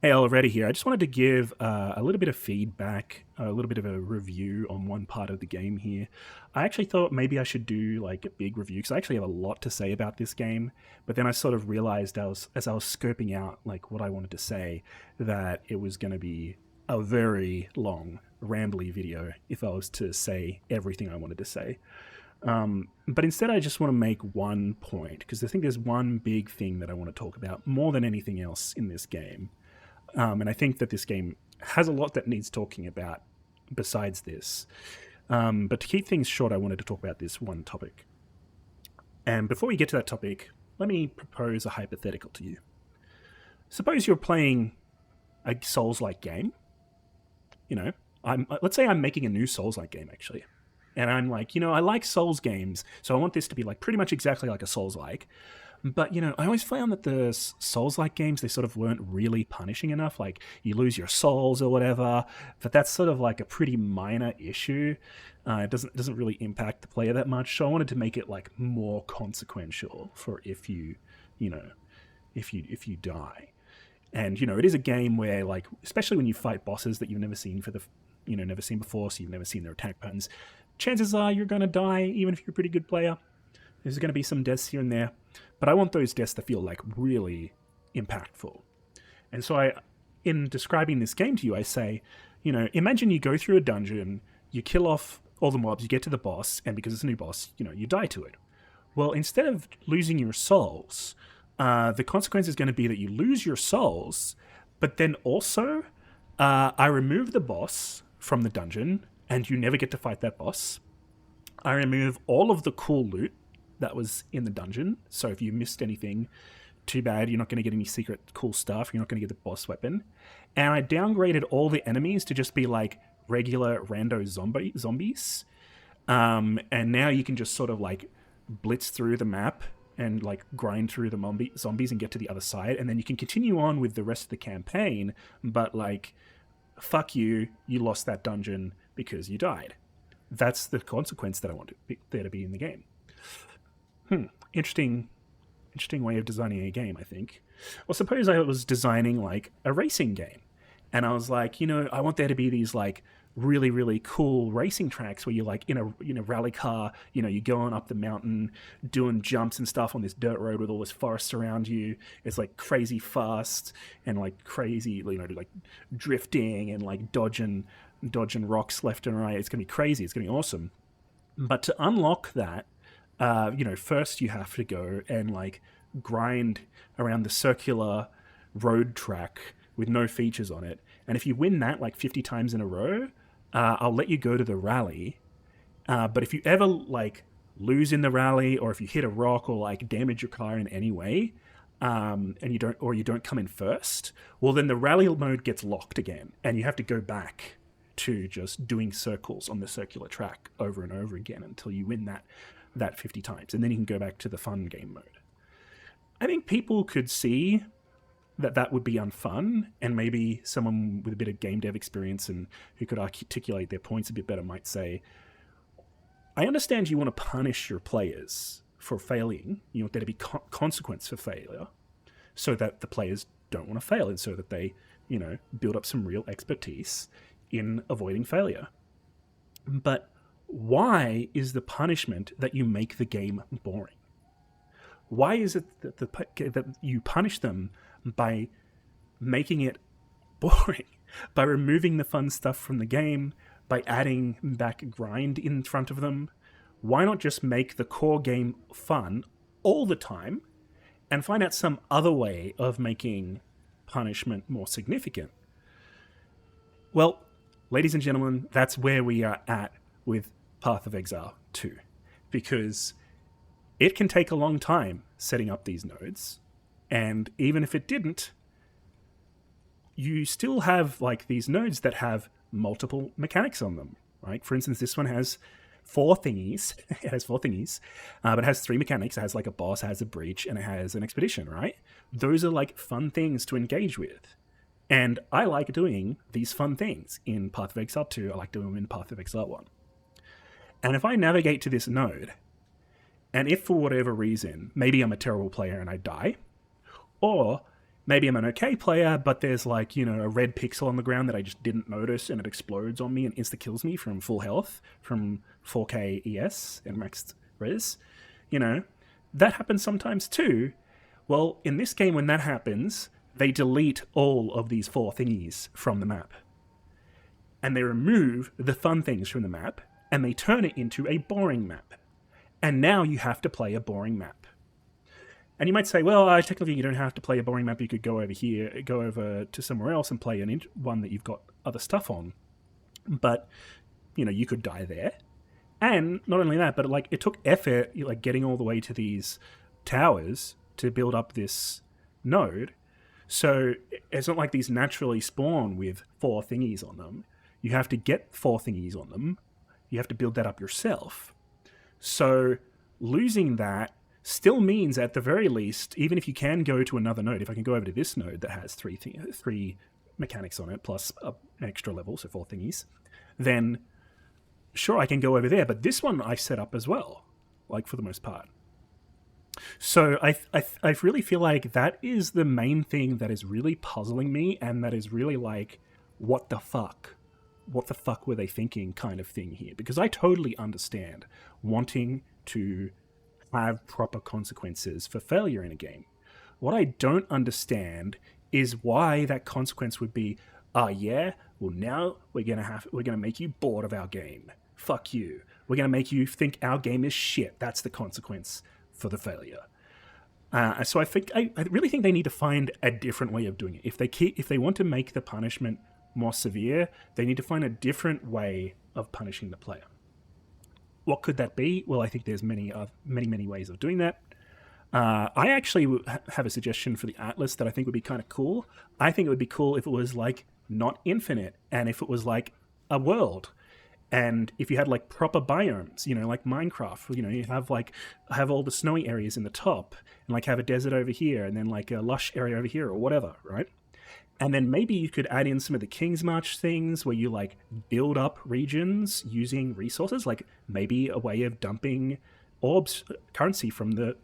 Hey, already here. I just wanted to give a little bit of feedback, a little bit of a review on one part of the game here. I actually thought maybe I should do like a big review because I actually have a lot to say about this game. But then I sort of realized as I was scoping out like what I wanted to say that it was going to be a very long, rambly video if I was to say everything I wanted to say. But instead, I just want to make one point because I think there's one big thing that I want to talk about more than anything else in this game, and I think that this game has a lot that needs talking about besides this. But to keep things short, I wanted to talk about this one topic. And before we get to that topic, let me propose a hypothetical to you. Suppose you're playing a Souls like game. You know, let's say I'm making a new Souls like game, actually. And I'm like, I like Souls games, so I want this to be like pretty much exactly like a Souls like. But I always found that the Souls-like games, they sort of weren't really punishing enough. Like you lose your souls or whatever, but that's sort of like a pretty minor issue. It doesn't really impact the player that much. So I wanted to make it like more consequential for you know, if you die. And it is a game where like, especially when you fight bosses that you've never seen never seen before, so you've never seen their attack patterns. Chances are you're going to die, even if you're a pretty good player. There's going to be some deaths here and there, but I want those deaths to feel like really impactful. And so in describing this game to you, I say, imagine you go through a dungeon, you kill off all the mobs, you get to the boss, and because it's a new boss, you die to it. Well, instead of losing your souls, the consequence is going to be that you lose your souls, but then also I remove the boss from the dungeon, and you never get to fight that boss. I remove all of the cool loot that was in the dungeon. So if you missed anything, too bad. You're not going to get any secret cool stuff. You're not going to get the boss weapon. And I downgraded all the enemies to just be like regular rando zombies. And now you can just sort of like blitz through the map and like grind through the zombies and get to the other side. And then you can continue on with the rest of the campaign. But like, fuck you, you lost that dungeon because you died. That's the consequence that I want there to be in the game. Interesting way of designing a game, I think. Well, suppose I was designing like a racing game, and I was like, I want there to be these like really really cool racing tracks where you're like in a rally car, you're going up the mountain, doing jumps and stuff on this dirt road with all this forest around you. It's like crazy fast and like crazy, like drifting and like dodging rocks left and right. It's gonna be crazy. It's gonna be awesome. But to unlock that, first you have to go and like grind around the circular road track with no features on it. And if you win that like 50 times in a row, I'll let you go to the rally. But if you ever like lose in the rally, or if you hit a rock or like damage your car in any way, and you don't come in first, well then the rally mode gets locked again, and you have to go back to just doing circles on the circular track over and over again until you win that 50 times, and then you can go back to the fun game mode. I think people could see that would be unfun, and maybe someone with a bit of game dev experience and who could articulate their points a bit better might say, I understand you want to punish your players for failing. You want there to be consequence for failure so that the players don't want to fail, and so that they, build up some real expertise in avoiding failure. But why is the punishment that you make the game boring? Why is it that you punish them by making it boring, by removing the fun stuff from the game, by adding back grind in front of them? Why not just make the core game fun all the time and find out some other way of making punishment more significant? Well, ladies and gentlemen, that's where we are at with Path of Exile 2, because it can take a long time setting up these nodes, and even if it didn't, you still have like these nodes that have multiple mechanics on them, right? For instance, this one has four thingies. It has four thingies, but it has three mechanics. It has like a boss, it has a breach, and it has an expedition, right? Those are like fun things to engage with. And I like doing these fun things in Path of Exile 2. I like doing them in Path of Exile 1. And if I navigate to this node, and if for whatever reason, maybe I'm a terrible player and I die, or maybe I'm an okay player, but there's like, a red pixel on the ground that I just didn't notice and it explodes on me and insta kills me from full health, from 4K ES and maxed res. You know, that happens sometimes too. Well, in this game, when that happens, they delete all of these four thingies from the map. And they remove the fun things from the map and they turn it into a boring map. And now you have to play a boring map. And you might say, well, technically you don't have to play a boring map. You could go over here, go over to somewhere else and play one that you've got other stuff on. But, you could die there. And not only that, but like it took effort, like getting all the way to these towers to build up this node. So it's not like these naturally spawn with four thingies on them. You have to get four thingies on them. You have to build that up yourself. So losing that still means, at the very least, even if you can go to another node, if I can go over to this node that has three mechanics on it, plus an extra level, so four thingies, then sure, I can go over there. But this one I set up as well, like for the most part. So I really feel like that is the main thing that is really puzzling me, and that is really like, what the fuck? What the fuck were they thinking kind of thing here? Because I totally understand wanting to have proper consequences for failure in a game. What I don't understand is why that consequence would be, yeah, well now we're gonna make you bored of our game. Fuck you. We're gonna make you think our game is shit. That's the consequence for the failure. So I really think they need to find a different way of doing it. If they want to make the punishment more severe, they need to find a different way of punishing the player. What could that be? Well, I think there's many ways of doing that. I actually have a suggestion for the Atlas that I think would be kind of cool. I think it would be cool if it was like not infinite, and if it was like a world, and if you had like proper biomes, like Minecraft, you have all the snowy areas in the top, and like have a desert over here, and then like a lush area over here, or whatever, right? And then maybe you could add in some of the King's March things where you like build up regions using resources, like maybe a way of dumping orbs, currency from the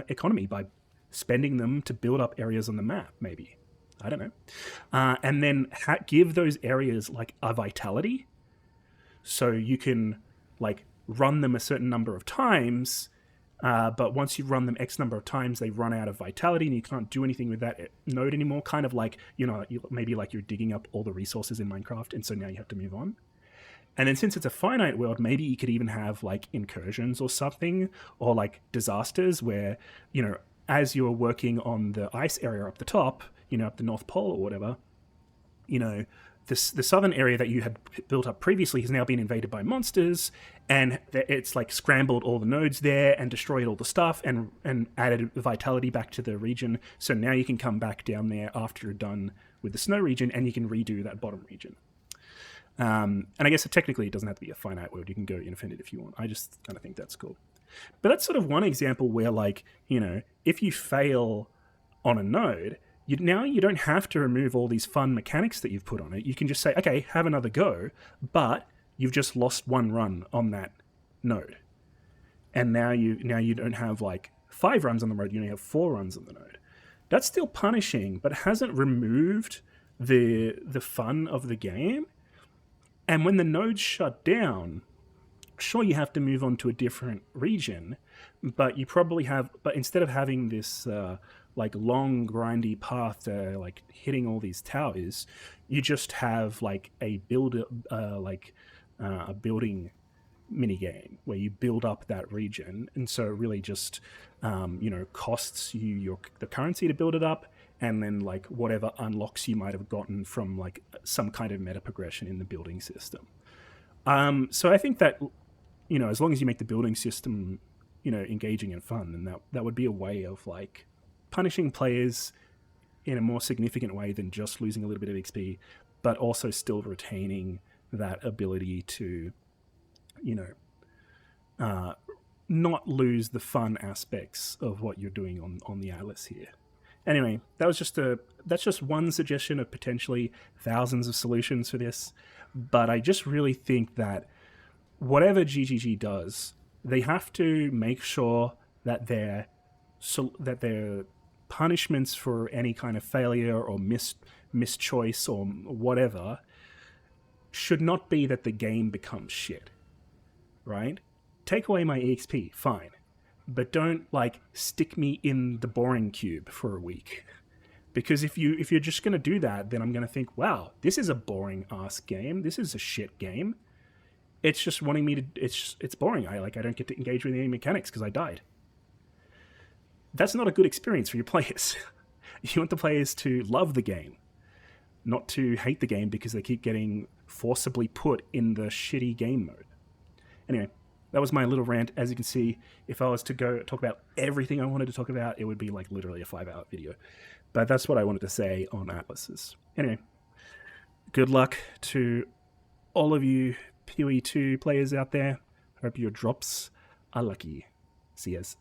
economy by spending them to build up areas on the map, maybe. I don't know. And then give those areas like a vitality. So you can like run them a certain number of times, but once you run them X number of times, they run out of vitality and you can't do anything with that node anymore. Kind of like, maybe like you're digging up all the resources in Minecraft, and so now you have to move on. And then since it's a finite world, maybe you could even have like incursions or something, or like disasters where, as you're working on the ice area up the top, up the North Pole or whatever, the southern area that you had built up previously has now been invaded by monsters, and it's like scrambled all the nodes there and destroyed all the stuff and added vitality back to the region. So now you can come back down there after you're done with the snow region, and you can redo that bottom region. And I guess technically it doesn't have to be a finite world. You can go infinite if you want. I just kind of think that's cool. But that's sort of one example where, like, if you fail on a node, you don't have to remove all these fun mechanics that you've put on it. You can just say, okay, have another go, but you've just lost one run on that node. And now you don't have like 5 runs on the road, you only have 4 runs on the node. That's still punishing, but it hasn't removed the fun of the game. And when the node's shut down, sure, you have to move on to a different region, but instead of having this like long grindy path to like hitting all these towers, you just have like a building mini game where you build up that region, and so it really just costs you the currency to build it up, and then like whatever unlocks you might have gotten from like some kind of meta progression in the building system. So I think that as long as you make the building system engaging and fun, then that would be a way of like punishing players in a more significant way than just losing a little bit of XP, but also still retaining that ability to not lose the fun aspects of what you're doing on the Atlas here. Anyway, that's just one suggestion of potentially thousands of solutions for this, but I just really think that whatever GGG does, they have to make sure that they're punishments for any kind of failure or mischoice or whatever should not be that the game becomes shit, right? Take away my EXP, fine. But don't, like, stick me in the boring cube for a week. Because if you're just going to do that, then I'm going to think, wow, this is a boring-ass game. This is a shit game. It's just wanting me to... It's boring. I don't get to engage with any mechanics because I died. That's not a good experience for your players. You want the players to love the game, not to hate the game because they keep getting forcibly put in the shitty game mode. Anyway, that was my little rant. As you can see, if I was to go talk about everything I wanted to talk about, it would be like literally a 5-hour video. But that's what I wanted to say on Atlases. Anyway, good luck to all of you PoE2 players out there. Hope your drops are lucky. See yas.